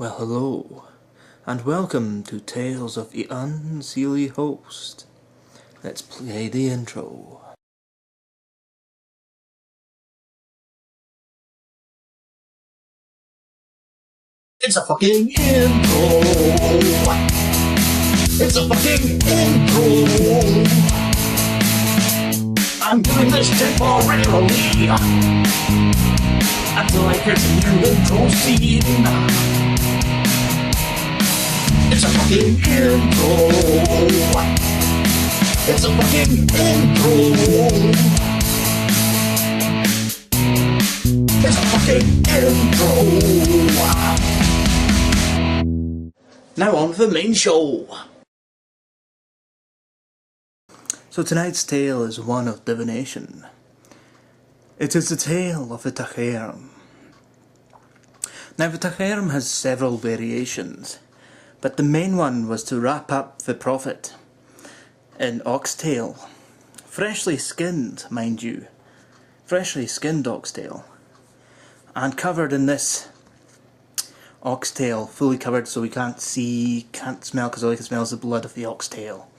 Well, hello, and welcome to Tales of the Unseelie Host. Let's play the intro. It's a fucking intro. It's a fucking intro. I'm doing this temporarily until I get to new intro scene. It's a fucking intro. It's a fucking intro. It's a fucking intro. Now on to the main show. So tonight's tale is one of divination. It is the tale of the Taghairm. Now the Taghairm has several variations, but the main one was to wrap up the prophet in oxtail. Freshly skinned, mind you. Freshly skinned oxtail. And covered in this oxtail, fully covered so we can't see, can't smell, because all you can smell is the blood of the oxtail.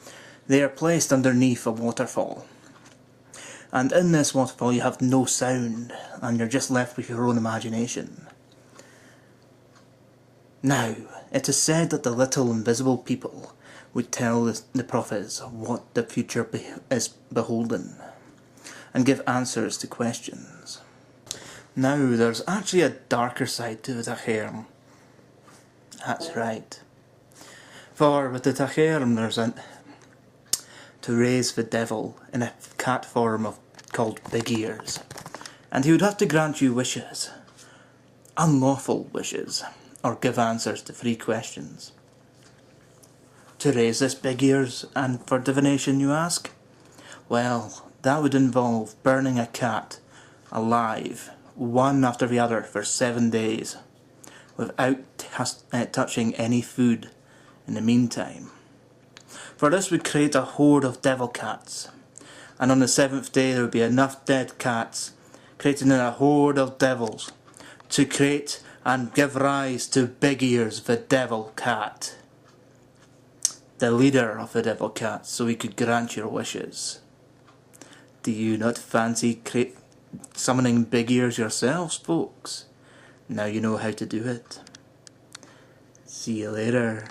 They are placed underneath a waterfall. And in this waterfall you have no sound, and you're just left with your own imagination. Now, it is said that the little invisible people would tell the prophets what the future is beholden, and give answers to questions. Now, there's actually a darker side to the Taghairm. That's right. For with the Taghairm there's to raise the devil in a cat form called Big Ears. And he would have to grant you wishes. Unlawful wishes. Or give answers to 3 questions. To raise this Big Ears and for divination, you ask? Well, that would involve burning a cat alive, one after the other for 7 days, without touching any food in the meantime. For this would create a horde of devil cats, and on the 7th day there would be enough dead cats, creating a horde of devils, to create and give rise to Big Ears the devil cat, the leader of the devil cats, so he could grant your wishes. Do you not fancy summoning Big Ears yourselves, folks? Now you know how to do it. See you later.